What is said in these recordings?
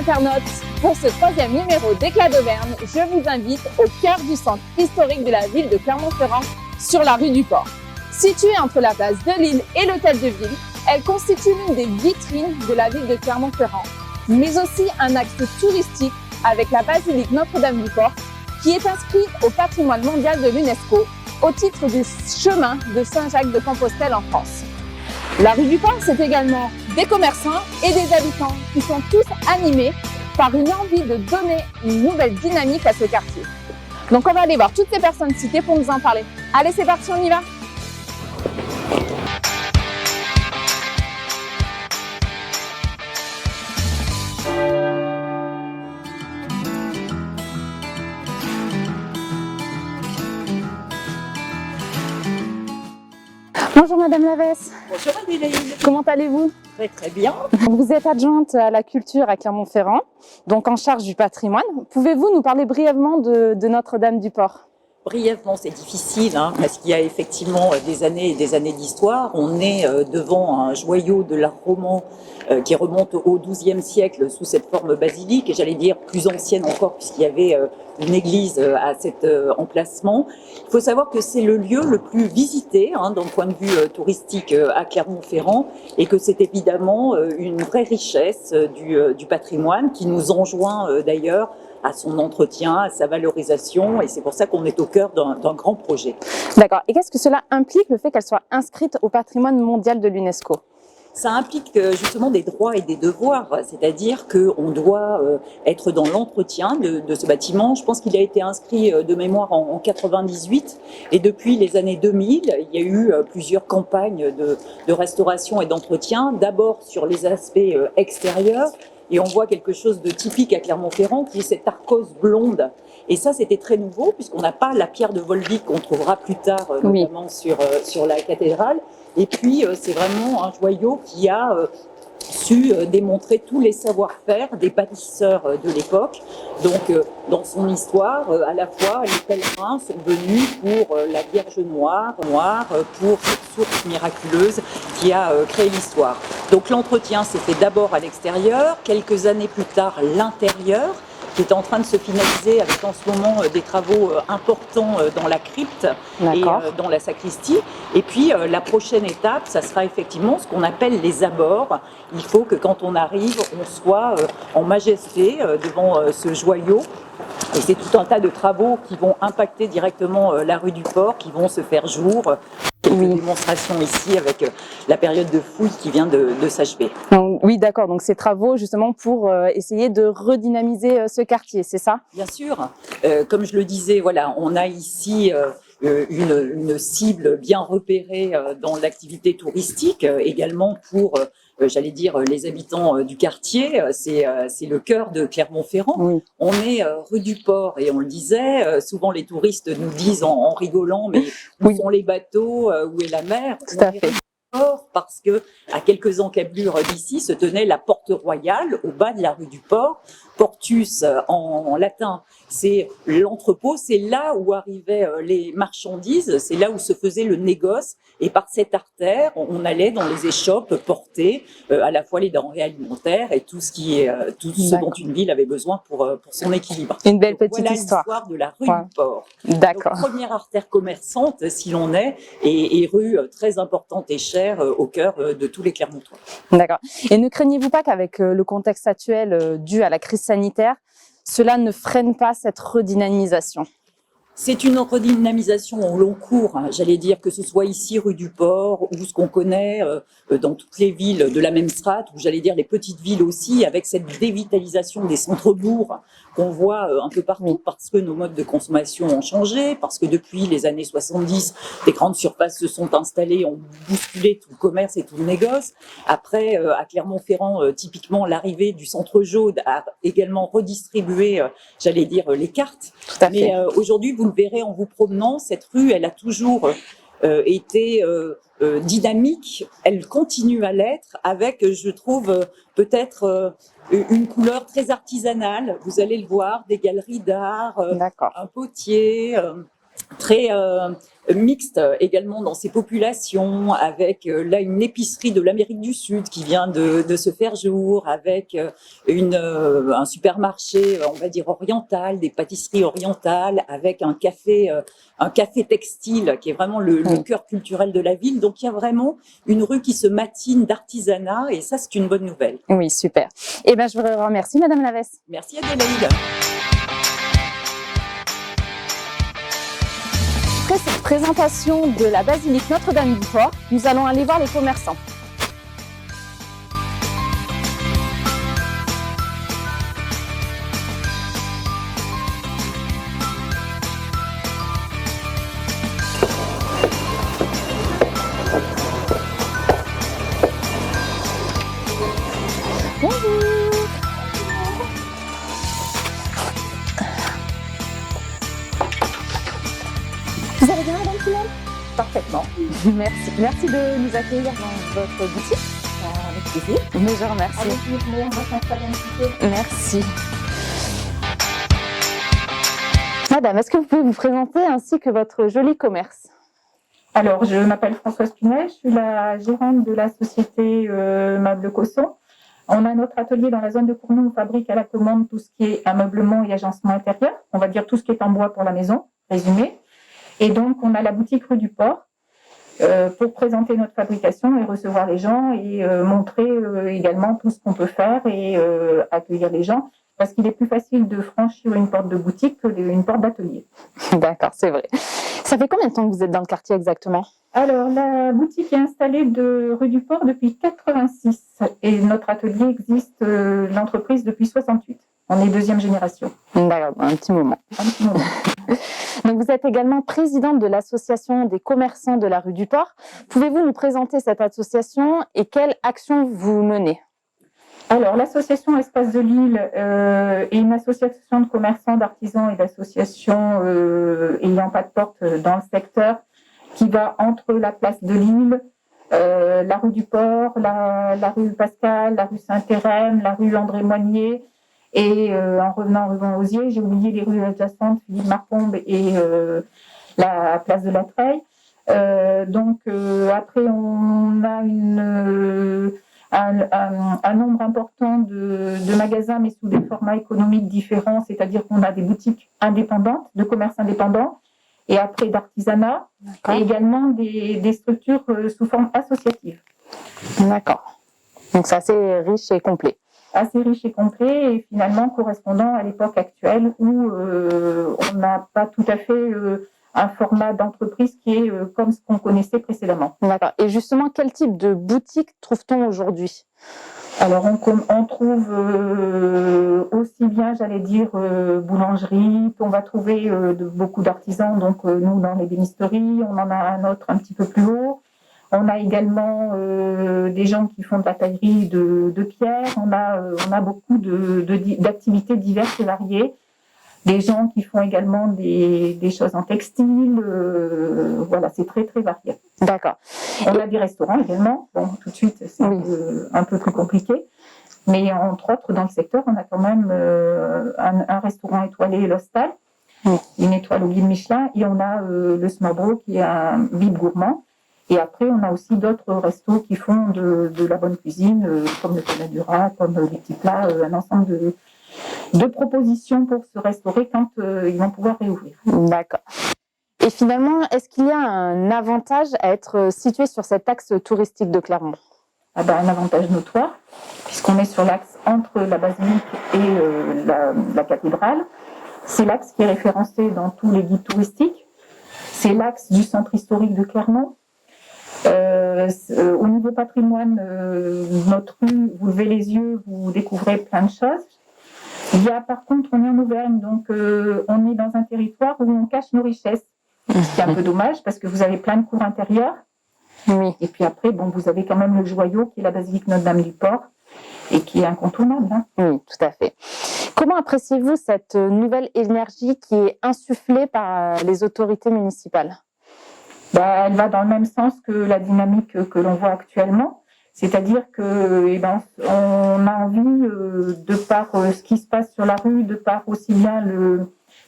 internautes, pour ce 3e numéro d'Éclat d'Auvergne, je vous invite au cœur du centre historique de la ville de Clermont-Ferrand, sur la rue du Port. Située entre la place de Lille et l'hôtel de ville, elle constitue l'une des vitrines de la ville de Clermont-Ferrand, mais aussi un axe touristique avec la basilique Notre-Dame du Port, qui est inscrite au patrimoine mondial de l'UNESCO au titre du chemin de Saint-Jacques-de-Compostelle en France. La rue du Port, c'est également des commerçants et des habitants qui sont tous animés par une envie de donner une nouvelle dynamique à ce quartier. Donc on va aller voir toutes ces personnes citées pour nous en parler. Allez, c'est parti, on y va! Bonjour Madame Lavesse. Bonjour Adélaïde. Comment allez-vous? Très très bien. Vous êtes adjointe à la culture à Clermont-Ferrand, donc en charge du patrimoine. Pouvez-vous nous parler brièvement de Notre-Dame du Port? Brièvement, c'est difficile parce qu'il y a effectivement des années et des années d'histoire. On est devant un joyau de l'art roman qui remonte au XIIe siècle sous cette forme basilique, et j'allais dire plus ancienne encore puisqu'il y avait une église à cet emplacement. Il faut savoir que c'est le lieu le plus visité d'un point de vue touristique à Clermont-Ferrand, et que c'est évidemment une vraie richesse du patrimoine qui nous enjoint d'ailleurs à son entretien, à sa valorisation, et c'est pour ça qu'on est au cœur d'un grand projet. D'accord. Et qu'est-ce que cela implique, le fait qu'elle soit inscrite au patrimoine mondial de l'UNESCO? Ça implique justement des droits et des devoirs, c'est-à-dire qu'on doit être dans l'entretien de ce bâtiment. Je pense qu'il a été inscrit de mémoire en 98, et depuis les années 2000, il y a eu plusieurs campagnes de restauration et d'entretien, d'abord sur les aspects extérieurs, et on voit quelque chose de typique à Clermont-Ferrand qui est cette arkose blonde. Et ça, c'était très nouveau puisqu'on n'a pas la pierre de Volvic qu'on trouvera plus tard, notamment sur la cathédrale. Et puis, c'est vraiment un joyau qui a su démontrer tous les savoir-faire des bâtisseurs de l'époque. Donc, dans son histoire, à la fois, les pèlerins sont venus pour la Vierge noire, pour cette source miraculeuse qui a créé l'histoire. Donc, l'entretien s'est fait d'abord à l'extérieur, quelques années plus tard, l'intérieur, qui est en train de se finaliser avec en ce moment des travaux importants dans la crypte et dans la sacristie. Et puis la prochaine étape, ça sera effectivement ce qu'on appelle les abords. Il faut que quand on arrive, on soit en majesté devant ce joyau. Et c'est tout un tas de travaux qui vont impacter directement la rue du Port, qui vont se faire jour. Une démonstration ici avec la période de fouille qui vient de s'achever. Oui, d'accord. Donc ces travaux justement pour essayer de redynamiser ce quartier, c'est ça? Bien sûr. Comme je le disais, voilà, on a ici une cible bien repérée dans l'activité touristique, également pour j'allais dire les habitants du quartier. C'est le cœur de Clermont-Ferrand. Oui. On est rue du Port, et on le disait, souvent les touristes nous disent en rigolant, mais où sont les bateaux, où est la mer? Tout à fait. Parce que à quelques encablures d'ici se tenait la porte royale au bas de la rue du Port. Portus en latin, c'est l'entrepôt, c'est là où arrivaient les marchandises, c'est là où se faisait le négoce, et par cette artère, on allait dans les échoppes porter à la fois les denrées alimentaires et tout ce dont une ville avait besoin pour son équilibre. Une belle petite histoire. L'histoire de la rue du Port. D'accord. Donc, première artère commerçante, si l'on est, et rue très importante et chère au cœur de tous les Clermontois. D'accord. Et ne craignez-vous pas qu'avec le contexte actuel dû à la crise sanitaire, cela ne freine pas cette redynamisation? C'est une redynamisation au long cours, j'allais dire, que ce soit ici rue du Port ou ce qu'on connaît dans toutes les villes de la même strate, ou j'allais dire les petites villes aussi, avec cette dévitalisation des centres-bourgs qu'on voit un peu partout, parce que nos modes de consommation ont changé, parce que depuis les années 70, des grandes surfaces se sont installées, ont bousculé tout le commerce et tout le négoce. Après, à Clermont-Ferrand, typiquement, l'arrivée du centre jaune a également redistribué, j'allais dire, les cartes. Tout à fait. Mais aujourd'hui, vous le verrez en vous promenant, cette rue, elle a toujours été dynamique, elle continue à l'être, avec, je trouve, peut-être une couleur très artisanale. Vous allez le voir, des galeries d'art, un potier, très mixte également dans ses populations, avec là une épicerie de l'Amérique du Sud qui vient de se faire jour, avec un supermarché, on va dire oriental, des pâtisseries orientales, avec un café textile qui est vraiment le cœur culturel de la ville. Donc il y a vraiment une rue qui se matine d'artisanat et ça c'est une bonne nouvelle. Oui, super. Eh bien, je vous remercie, Madame Lavesse. Merci Adélaïde. Après cette présentation de la basilique Notre-Dame-du-Port, nous allons aller voir les commerçants. Bonjour. Vous allez bien, Madame Simone? Parfaitement. Merci de nous accueillir dans votre boutique. Avec plaisir. Mais je remercie. Avec plaisir, on va s'installer un petit peu. Merci. Madame, est-ce que vous pouvez vous présenter ainsi que votre joli commerce? Alors, je m'appelle Françoise Pinet, je suis la gérante de la société Meubles Cosson. On a notre atelier dans la zone de Cournon, on fabrique à la commande tout ce qui est ameublement et agencement intérieur, on va dire tout ce qui est en bois pour la maison, résumé. Et donc, on a la boutique rue du Port pour présenter notre fabrication et recevoir les gens et montrer également tout ce qu'on peut faire et accueillir les gens. Parce qu'il est plus facile de franchir une porte de boutique qu'une porte d'atelier. D'accord, c'est vrai. Ça fait combien de temps que vous êtes dans le quartier exactement? Alors, la boutique est installée de rue du Port depuis 86 et notre atelier existe, l'entreprise, depuis 68. On est deuxième génération. D'accord, un petit moment. Un petit moment. Donc, vous êtes également présidente de l'association des commerçants de la rue du Port. Pouvez-vous nous présenter cette association et quelles actions vous menez? Alors, l'association Espace de Lille est une association de commerçants, d'artisans et d'associations ayant pas de porte dans le secteur qui va entre la place de Lille, la rue du Port, la rue Pascal, la rue Saint-Hérem, la rue André-Moignier et en revenant rue Rosier, j'ai oublié les rues adjacentes, Philippe Marcombe et la place de la Treille. Donc après, on a un nombre important de magasins, mais sous des formats économiques différents, c'est-à-dire qu'on a des boutiques indépendantes, de commerce indépendant, et après d'artisanat, et également des structures sous forme associative. D'accord. Donc c'est assez riche et complet. Assez riche et complet, et finalement correspondant à l'époque actuelle où on n'a pas tout à fait un format d'entreprise qui est comme ce qu'on connaissait précédemment. D'accord. Et justement, quel type de boutique trouve-t-on aujourd'hui? Alors, on trouve aussi bien, j'allais dire, boulangerie, on va trouver beaucoup d'artisans, donc nous, dans l'ébénisterie, on en a un autre un petit peu plus haut. On a également des gens qui font de la taillerie de pierre, on a beaucoup d'activités diverses et variées. Des gens qui font également des choses en textile, voilà, c'est très très varié. D'accord. On a des restaurants également, bon, tout de suite c'est un peu plus compliqué, mais entre autres dans le secteur, on a quand même un restaurant étoilé L'Hostal, une étoile au guide Michelin, et on a le Smabro qui est un bib gourmand, et après on a aussi d'autres restos qui font de la bonne cuisine, comme le Canadura, comme les petits plats, un ensemble de propositions pour se restaurer quand ils vont pouvoir réouvrir. D'accord. Et finalement, est-ce qu'il y a un avantage à être situé sur cet axe touristique de Clermont? Ah ben, un avantage notoire, puisqu'on est sur l'axe entre la basilique et la cathédrale. C'est l'axe qui est référencé dans tous les guides touristiques. C'est l'axe du centre historique de Clermont. Au niveau patrimoine, notre rue, vous levez les yeux, vous découvrez plein de choses. Il y a, par contre, on est en Auvergne, donc on est dans un territoire où on cache nos richesses. Ce qui est un peu dommage parce que vous avez plein de cours intérieurs. Oui. Et puis après, bon, vous avez quand même le joyau qui est la basilique Notre-Dame-du-Port et qui est incontournable. Hein. Oui, tout à fait. Comment appréciez-vous cette nouvelle énergie qui est insufflée par les autorités municipales? Ben, elle va dans le même sens que la dynamique que l'on voit actuellement. C'est-à-dire que on a envie, de par ce qui se passe sur la rue, de par aussi bien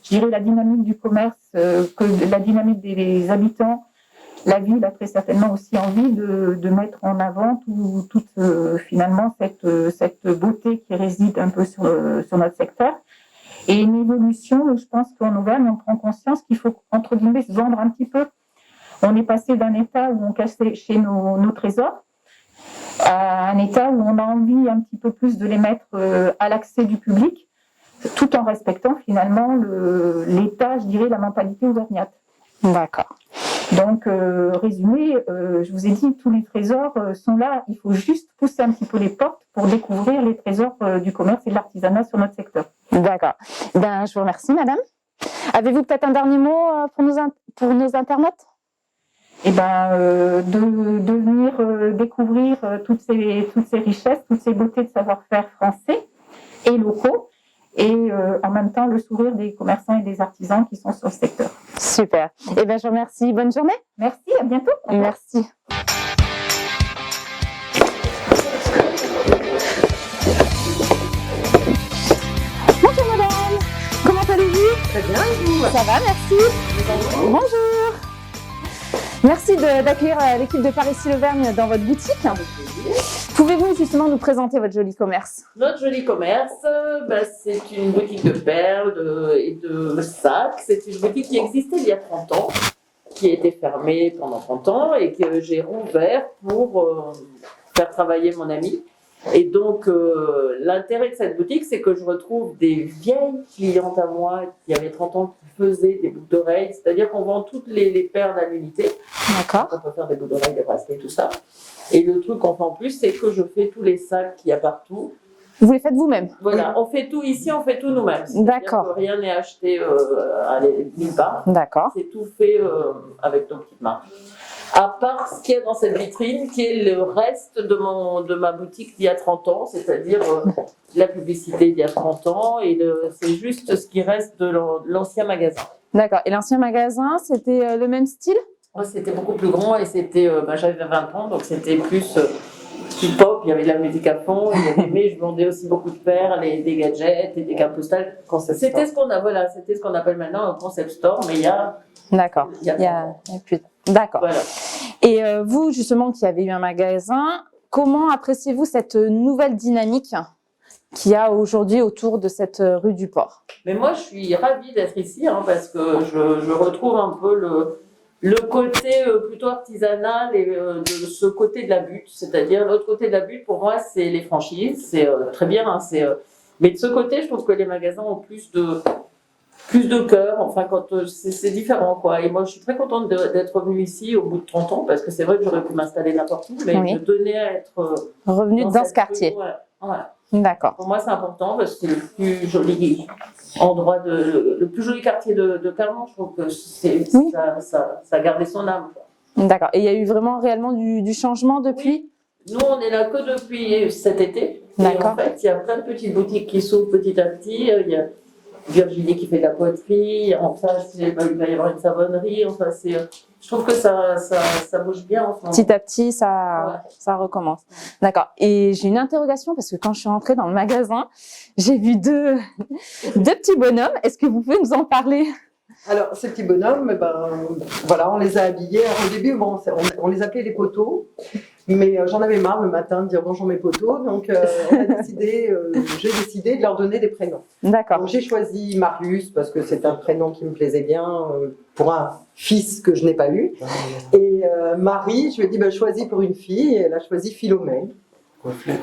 je dirais, la dynamique du commerce que la dynamique des habitants. La ville a très certainement aussi envie de mettre en avant toute finalement cette beauté qui réside un peu sur notre secteur. Et une évolution, je pense qu'en Auvergne, on prend conscience qu'il faut, entre guillemets, se vendre un petit peu. On est passé d'un état où on cachait chez nos trésors à un état où on a envie un petit peu plus de les mettre à l'accès du public, tout en respectant finalement l'état, je dirais, la mentalité auvergnate. D'accord. Donc, résumé, je vous ai dit, tous les trésors sont là. Il faut juste pousser un petit peu les portes pour découvrir les trésors du commerce et de l'artisanat sur notre secteur. D'accord. Ben, je vous remercie, madame. Avez-vous peut-être un dernier mot pour nos internautes? Eh ben, de venir découvrir toutes ces richesses, toutes ces beautés de savoir-faire français et locaux, et en même temps le sourire des commerçants et des artisans qui sont sur le secteur. Super. Eh bien, je vous remercie. Bonne journée. Merci, à bientôt. Merci. Bonjour madame, comment allez-vous? Très bien, et vous? Ça va, merci. Bonjour. Merci d'accueillir l'équipe de Par ici l'Auvergne dans votre boutique. Pouvez-vous justement nous présenter votre joli commerce? Notre joli commerce, c'est une boutique de perles et de sacs. C'est une boutique qui existait il y a 30 ans, qui a été fermée pendant 30 ans et que j'ai rouvert pour faire travailler mon ami. Et donc, l'intérêt de cette boutique, c'est que je retrouve des vieilles clientes à moi qui avaient 30 ans qui faisaient des boucles d'oreilles. C'est-à-dire qu'on vend toutes les perles à l'unité. D'accord. On peut faire des boucles d'oreilles, des bracelets, tout ça. Et le truc qu'on fait en plus, c'est que je fais tous les sacs qu'il y a partout. Vous les faites vous-même? Voilà, on fait tout ici, on fait tout nous-mêmes. D'accord. Rien n'est acheté nulle part. D'accord. C'est tout fait avec nos petites mains. À part ce qu'il y a dans cette vitrine, qui est le reste de ma boutique d'il y a 30 ans, c'est-à-dire la publicité d'il y a 30 ans, et c'est juste ce qui reste de l'ancien magasin. D'accord. Et l'ancien magasin, c'était le même style? C'était beaucoup plus grand et c'était, j'avais 20 ans, donc c'était plus hip-hop, il y avait de la musique à fond, mais je vendais aussi beaucoup de perles, des gadgets et des cartes postales. C'était ce qu'on appelle maintenant un concept store, mais il y a... D'accord. Il y a plus. D'accord. Voilà. Et vous, justement, qui avez eu un magasin, comment appréciez-vous cette nouvelle dynamique qu'il y a aujourd'hui autour de cette rue du Port? Mais moi, je suis ravie d'être ici, parce que je retrouve un peu le côté plutôt artisanal et de ce côté de la butte. C'est-à-dire, l'autre côté de la butte, pour moi, c'est les franchises. C'est très bien, mais de ce côté, je trouve que les magasins ont plus de cœur, enfin, c'est différent, quoi. Et moi, je suis très contente d'être revenue ici au bout de 30 ans, parce que c'est vrai que j'aurais pu m'installer n'importe où, mais je tenais à être revenue dans ce quartier. Voilà. D'accord. Pour moi, c'est important, parce que c'est le plus joli endroit, le plus joli quartier de Clermont. Je trouve que ça a gardé son âme, quoi. D'accord. Et il y a eu vraiment réellement du changement depuis? Nous, on est là que depuis cet été. D'accord. Et en fait, il y a plein de petites boutiques qui s'ouvrent petit à petit. Il y a Virginie qui fait de la poterie, en face il va y avoir une savonnerie, enfin je trouve que ça bouge bien en ce moment. Petit à petit, ça recommence. D'accord. Et j'ai une interrogation parce que quand je suis rentrée dans le magasin, j'ai vu deux petits bonhommes. Est-ce que vous pouvez nous en parler? Alors, ces petits bonhommes, voilà, on les a habillés. Alors, au début, on les appelait les poteaux, mais j'en avais marre le matin de dire bonjour mes poteaux, donc j'ai décidé de leur donner des prénoms. D'accord. Donc, j'ai choisi Marius parce que c'est un prénom qui me plaisait bien pour un fils que je n'ai pas eu. Et Marie, je lui ai dit choisis pour une fille, et elle a choisi Philomène.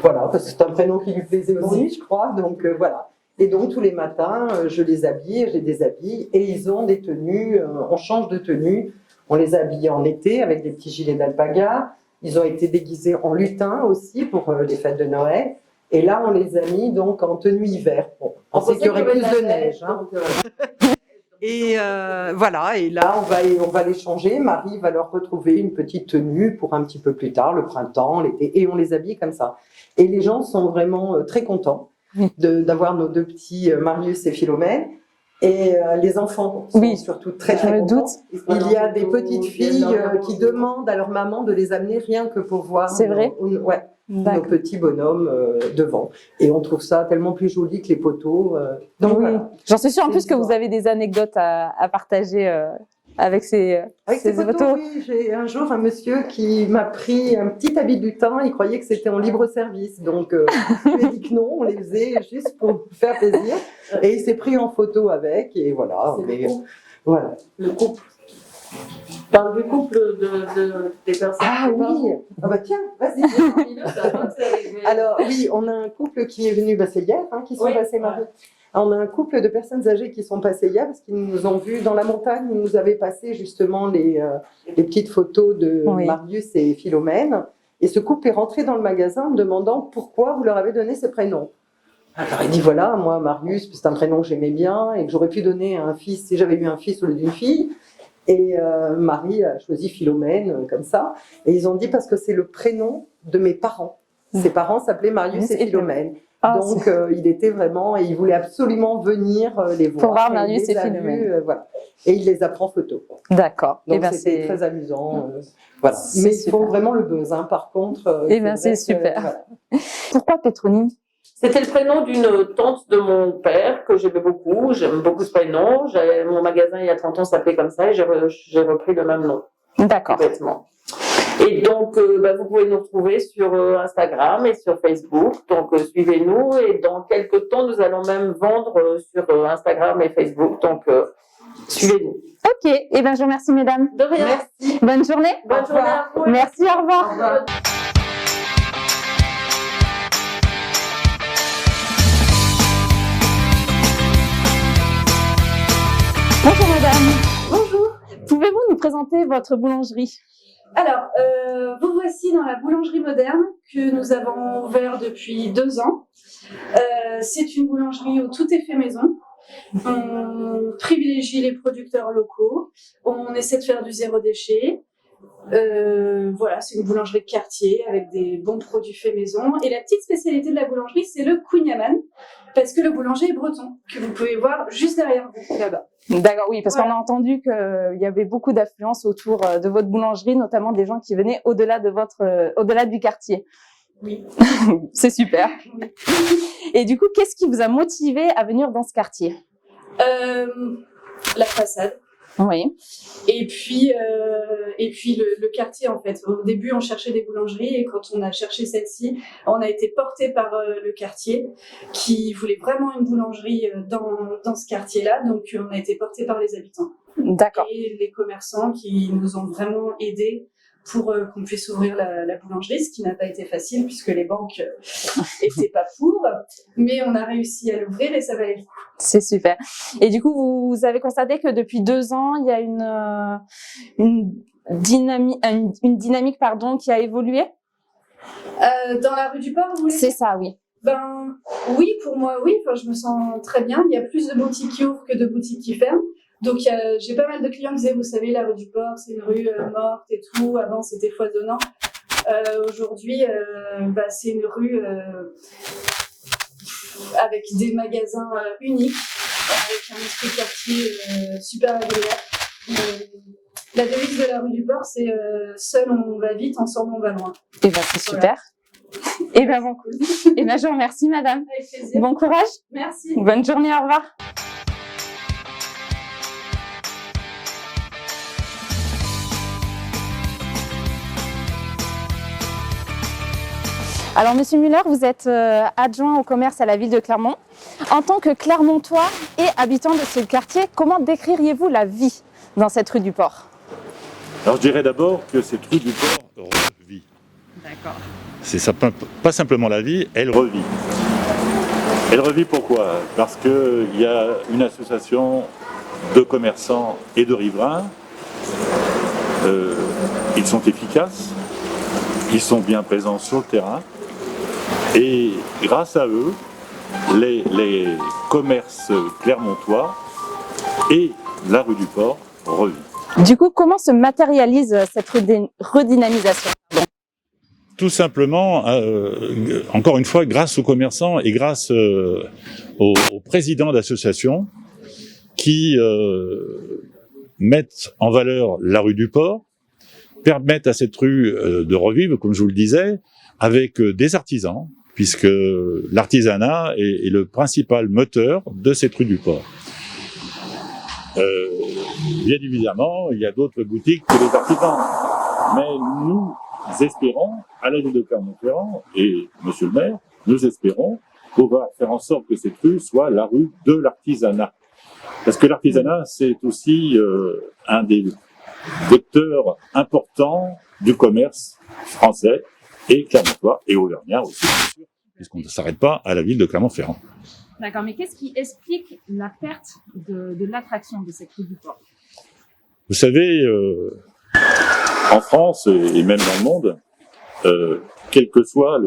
Voilà, parce que c'est un prénom qui lui plaisait aussi, je crois, donc voilà. Et donc, tous les matins, je les habille, je les déshabille, et ils ont des tenues, on change de tenue. On les a habillés en été avec des petits gilets d'alpaga. Ils ont été déguisés en lutin aussi pour les fêtes de Noël. Et là, on les a mis donc en tenue hiver. Bon, on sait qu'il y aurait plus de neige. Et voilà, et là, on va les changer. Marie va leur retrouver une petite tenue pour un petit peu plus tard, le printemps, l'été, et on les habille comme ça. Et les gens sont vraiment très contents d'avoir nos deux petits Marius et Philomène. Et les enfants sont Oui, surtout très je me contents. doute. Il y a des petites filles qui demandent à leur maman de les amener rien que pour voir C'est vrai ouais, nos D'accord. petits bonhommes devant. Et on trouve ça tellement plus joli que les poteaux. Donc, Oui, voilà. j'en suis sûre en C'est plus que vous l'histoire. avez des anecdotes à partager avec ces photos. Oui, j'ai un jour un monsieur qui m'a pris un petit habit de lutin, il croyait que c'était en libre service, donc je lui ai dit que non, on les faisait juste pour faire plaisir, et il s'est pris en photo avec, et voilà. C'est Mais, le couple. voilà. Le couple. Je parle du couple des personnes. Ah oui, ah bah tiens, vas-y. Alors oui, on a un couple qui est venu, c'est hier, qui sont Oui. passés Marie. On a un couple de personnes âgées qui sont passées hier parce qu'ils nous ont vus dans la montagne. Ils nous avaient passé justement les petites photos de Oui. Marius et Philomène. Et ce couple est rentré dans le magasin en me demandant pourquoi vous leur avez donné ces prénoms. Alors il dit voilà, moi Marius, c'est un prénom que j'aimais bien et que j'aurais pu donner à un fils si j'avais eu un fils au lieu d'une fille. Et Marie a choisi Philomène comme ça. Et ils ont dit parce que c'est le prénom de mes parents. Ses parents s'appelaient Marius et Philomène. Ah, Donc, il était vraiment, et il voulait absolument venir les voir. Pour voir Et Marius il les et a Philomène. vus, voilà. Et il les a pris en photo. D'accord. Donc, Eh ben, c'était c'est très amusant. Voilà. C'est Mais ils super. font vraiment le buzz, par contre. Eh ben, c'est vrai super. que, voilà. Pourquoi Pétronime? C'était le prénom d'une tante de mon père que j'aimais beaucoup. J'aime beaucoup ce prénom. Mon magasin, il y a 30 ans, s'appelait comme ça et j'ai repris le même nom. D'accord. Complètement. Et donc, vous pouvez nous retrouver sur Instagram et sur Facebook. Donc, suivez-nous. Et dans quelques temps, nous allons même vendre sur Instagram et Facebook. Donc, suivez-nous. Ok. Eh ben, je vous remercie, mesdames. De rien. Merci. Bonne journée. Bonne journée à vous. Merci, au revoir. Au revoir. Bonjour, madame. Bonjour. Pouvez-vous nous présenter votre boulangerie? Alors, vous voici dans la boulangerie moderne que nous avons ouvert depuis 2 ans. C'est une boulangerie où tout est fait maison. On privilégie les producteurs locaux. On essaie de faire du zéro déchet. Voilà, c'est une boulangerie de quartier avec des bons produits faits maison. Et la petite spécialité de la boulangerie, c'est le kouign-amann, parce que le boulanger est breton, que vous pouvez voir juste derrière vous, là-bas. D'accord, oui, parce Voilà. qu'on a entendu qu'il y avait beaucoup d'affluence autour de votre boulangerie, notamment des gens qui venaient au-delà du quartier. Oui. C'est super. Et du coup, qu'est-ce qui vous a motivé à venir dans ce quartier? La façade. Oui. Et puis le quartier, en fait. Au début, on cherchait des boulangeries et quand on a cherché celle-ci, on a été porté par le quartier qui voulait vraiment une boulangerie dans ce quartier-là. Donc, on a été porté par les habitants. D'accord. Et les commerçants qui nous ont vraiment aidés pour qu'on puisse ouvrir la boulangerie, ce qui n'a pas été facile puisque les banques étaient pas pour. Mais on a réussi à l'ouvrir et ça valait le coup. C'est super. Et du coup, vous avez constaté que depuis 2 ans, il y a une dynamique qui a évolué? Dans la rue du Port, vous voulez C'est ça, oui. Ben oui, pour moi, oui. Enfin, je me sens très bien. Il y a plus de boutiques qui ouvrent que de boutiques qui ferment. Donc, j'ai pas mal de clients qui disaient, vous savez, la rue du Port, c'est une rue morte et tout. Avant, c'était foisonnant. Aujourd'hui, c'est une rue avec des magasins uniques, avec un esprit quartier super agréable. La devise de la rue du Port, c'est seul on va vite, ensemble on va loin. Et ben, c'est super. Et ben, bon. Et ben, je vous remercie, madame. Avec plaisir. Bon courage. Merci. Bonne journée, au revoir. Alors, Monsieur Muller, vous êtes adjoint au commerce à la ville de Clermont. En tant que Clermontois et habitant de ce quartier, comment décririez-vous la vie dans cette rue du Port? Alors je dirais d'abord que cette rue du Port revit. D'accord. C'est pas simplement la vie, elle revit. Elle revit pourquoi? Parce qu'il y a une association de commerçants et de riverains. Ils sont efficaces, ils sont bien présents sur le terrain. Et grâce à eux, les commerces clermontois et la rue du Port revit. Du coup, comment se matérialise cette redynamisation? Tout simplement, encore une fois, grâce aux commerçants et grâce aux présidents d'associations qui mettent en valeur la rue du Port, permettent à cette rue de revivre, comme je vous le disais, avec des artisans, puisque l'artisanat est le principal moteur de cette rue du Port. Bien évidemment, il y a d'autres boutiques que les artisans, mais nous espérons, à la ville de Clermont-Ferrand, et monsieur le maire, nous espérons pouvoir faire en sorte que cette rue soit la rue de l'artisanat. Parce que l'artisanat, c'est aussi un des vecteurs importants du commerce français et clermontois, et auvergnat aussi, bien sûr, puisqu'on ne s'arrête pas à la ville de Clermont-Ferrand. D'accord, mais qu'est-ce qui explique la perte de l'attraction de cette rue du Port? Vous savez, en France et même dans le monde, quels que soient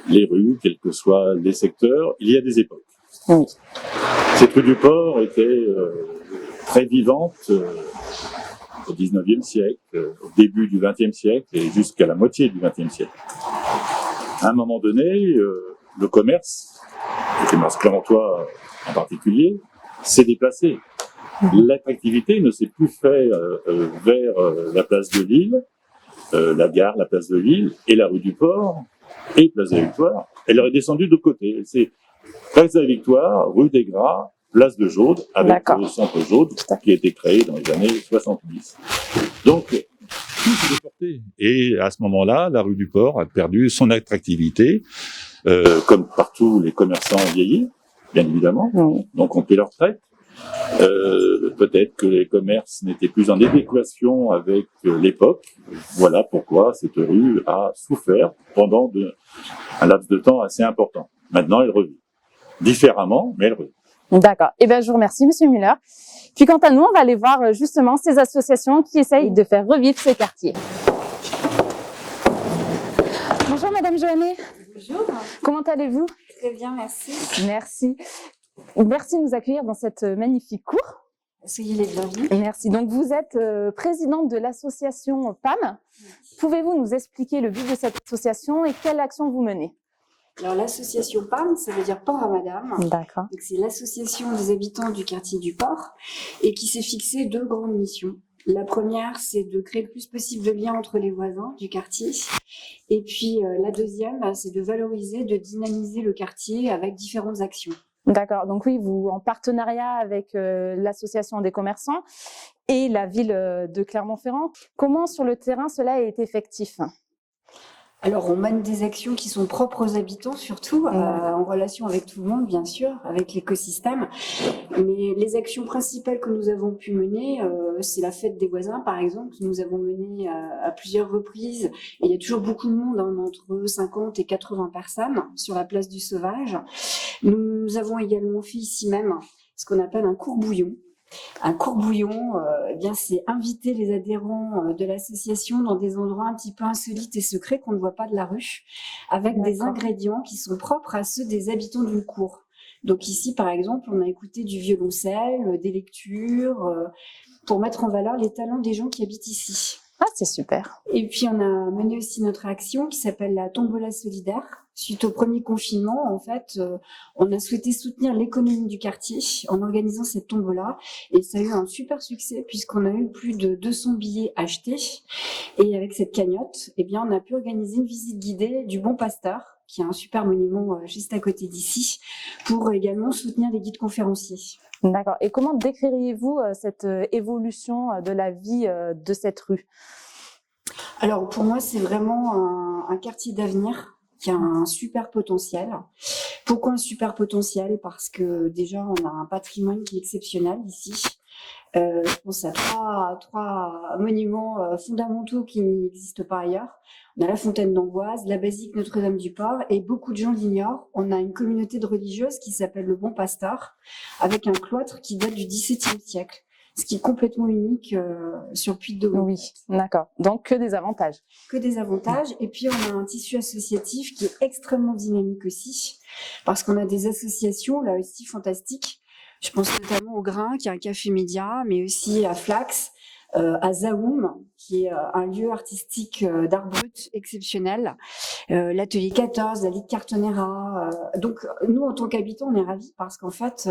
les rues, quels que soient les secteurs, il y a des époques. Oui. Cette rue du Port était très vivante au XIXe siècle, au début du XXe siècle et jusqu'à la moitié du XXe siècle. À un moment donné, le commerce clermontois en particulier, s'est déplacé. L'attractivité ne s'est plus faite vers la place de Lille, la gare, la place de Lille, et la rue du Port, et place de la Victoire. Elle est redescendue de côté. C'est place de la Victoire, rue des Gras, place de Jaude, avec le centre Jaude, qui a été créé dans les années 70. Donc, tout s'est déporté. Et à ce moment-là, la rue du Port a perdu son attractivité. Comme partout, les commerçants ont vieilli, bien évidemment, donc ont payé leur retraite. Peut-être que les commerces n'étaient plus en adéquation avec l'époque. Voilà pourquoi cette rue a souffert pendant un laps de temps assez important. Maintenant, elle revit. Différemment, mais elle revit. D'accord. Eh bien, je vous remercie, Monsieur Müller. Puis, quant à nous, on va aller voir justement ces associations qui essayent de faire revivre ces quartiers. Bonjour, Madame Joannet. Bonjour. Comment allez-vous? Très bien, merci. Merci. Merci de nous accueillir dans cette magnifique cour. Soyez les bienvenus. Merci. Donc, vous êtes présidente de l'association PAM. Pouvez-vous nous expliquer le but de cette association et quelle action vous menez? Alors, l'association PAM, ça veut dire Port à Madame. D'accord. Donc, c'est l'association des habitants du quartier du Port et qui s'est fixé 2 grandes missions. La première, c'est de créer le plus possible de liens entre les voisins du quartier. Et puis, la deuxième, c'est de valoriser, de dynamiser le quartier avec différentes actions. D'accord. Donc oui, vous en partenariat avec l'association des commerçants et la ville de Clermont-Ferrand. Comment sur le terrain cela est effectif? Alors, on mène des actions qui sont propres aux habitants, surtout, en relation avec tout le monde, bien sûr, avec l'écosystème. Mais les actions principales que nous avons pu mener, c'est la fête des voisins, par exemple, que nous avons menée à plusieurs reprises. Et il y a toujours beaucoup de monde, entre 50 et 80 personnes sur la place du Sauvage. Nous avons également fait ici même ce qu'on appelle un court-bouillon. Un court-bouillon, eh bien, c'est inviter les adhérents de l'association dans des endroits un petit peu insolites et secrets qu'on ne voit pas de la rue, avec des ingrédients qui sont propres à ceux des habitants d'une cour. Donc ici, par exemple, on a écouté du violoncelle, des lectures, pour mettre en valeur les talents des gens qui habitent ici. Ah, c'est super. Et puis, on a mené aussi notre action qui s'appelle la tombola solidaire. Suite au premier confinement, en fait, on a souhaité soutenir l'économie du quartier en organisant cette tombola. Et ça a eu un super succès puisqu'on a eu plus de 200 billets achetés. Et avec cette cagnotte, eh bien, on a pu organiser une visite guidée du Bon Pasteur, qui est un super monument juste à côté d'ici, pour également soutenir les guides conférenciers. D'accord. Et comment décririez-vous cette évolution de la vie de cette rue? Alors, pour moi, c'est vraiment un quartier d'avenir qui a un super potentiel. Pourquoi un super potentiel? Parce que déjà, on a un patrimoine qui est exceptionnel ici. Je pense à trois monuments fondamentaux qui n'existent pas ailleurs. On a la fontaine d'Amboise, la basilique Notre-Dame-du-Port, et beaucoup de gens l'ignorent. On a une communauté de religieuses qui s'appelle le Bon Pasteur, avec un cloître qui date du XVIIe siècle, ce qui est complètement unique sur le Puy-de-Dôme. Oui, d'accord. Donc que des avantages. Que des avantages. Et puis on a un tissu associatif qui est extrêmement dynamique aussi, parce qu'on a des associations là aussi fantastiques. Je pense notamment au Grain, qui est un café média, mais aussi à Flax, à Zaoum, qui est un lieu artistique d'art brut exceptionnel, l'atelier 14, la Ligue Cartonera. Donc nous, en tant qu'habitants, on est ravis parce qu'en fait,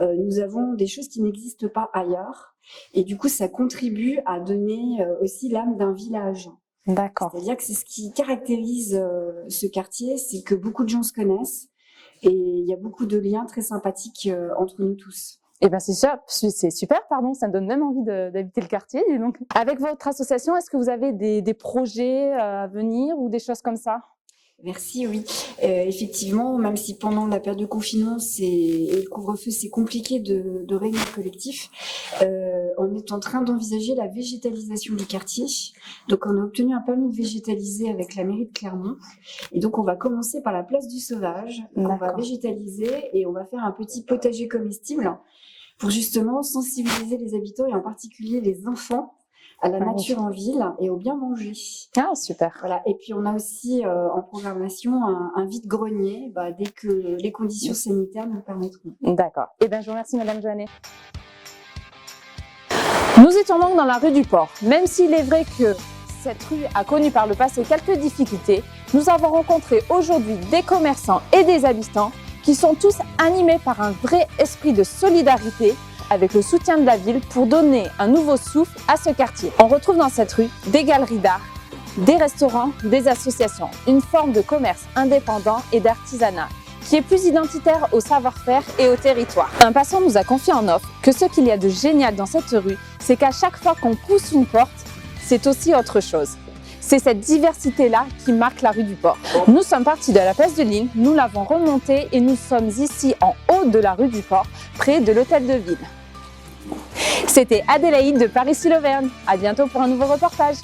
nous avons des choses qui n'existent pas ailleurs. Et du coup, ça contribue à donner aussi l'âme d'un village. D'accord. C'est-à-dire que c'est ce qui caractérise ce quartier, c'est que beaucoup de gens se connaissent et il y a beaucoup de liens très sympathiques entre nous tous. Eh ben c'est super, pardon, ça me donne même envie d'habiter le quartier. Dis donc. Avec votre association, est-ce que vous avez des projets à venir ou des choses comme ça? Merci, oui. Effectivement, même si pendant la période de confinement et le couvre-feu, c'est compliqué de réunir le collectif, on est en train d'envisager la végétalisation du quartier. Donc, on a obtenu un permis de végétaliser avec la mairie de Clermont. Et donc, on va commencer par la place du Sauvage. On va végétaliser et on va faire un petit potager comestible pour justement sensibiliser les habitants et en particulier les enfants à la nature en ville et au bien manger. Ah, super. Voilà. Et puis, on a aussi en programmation un vide-grenier dès que les conditions sanitaires nous le permettront. D'accord. Eh bien, je vous remercie, Madame Joannet. Nous étions donc dans la rue du Port. Même s'il est vrai que cette rue a connu par le passé quelques difficultés, nous avons rencontré aujourd'hui des commerçants et des habitants qui sont tous animés par un vrai esprit de solidarité avec le soutien de la ville pour donner un nouveau souffle à ce quartier. On retrouve dans cette rue des galeries d'art, des restaurants, des associations, une forme de commerce indépendant et d'artisanat qui est plus identitaire au savoir-faire et au territoire. Un passant nous a confié en off que ce qu'il y a de génial dans cette rue, c'est qu'à chaque fois qu'on pousse une porte, c'est aussi autre chose. C'est cette diversité-là qui marque la rue du Port. Nous sommes partis de la place de Lille, nous l'avons remontée et nous sommes ici en haut de la rue du Port, près de l'hôtel de ville. C'était Adélaïde de Paris-Sud-Auvergne. À bientôt pour un nouveau reportage.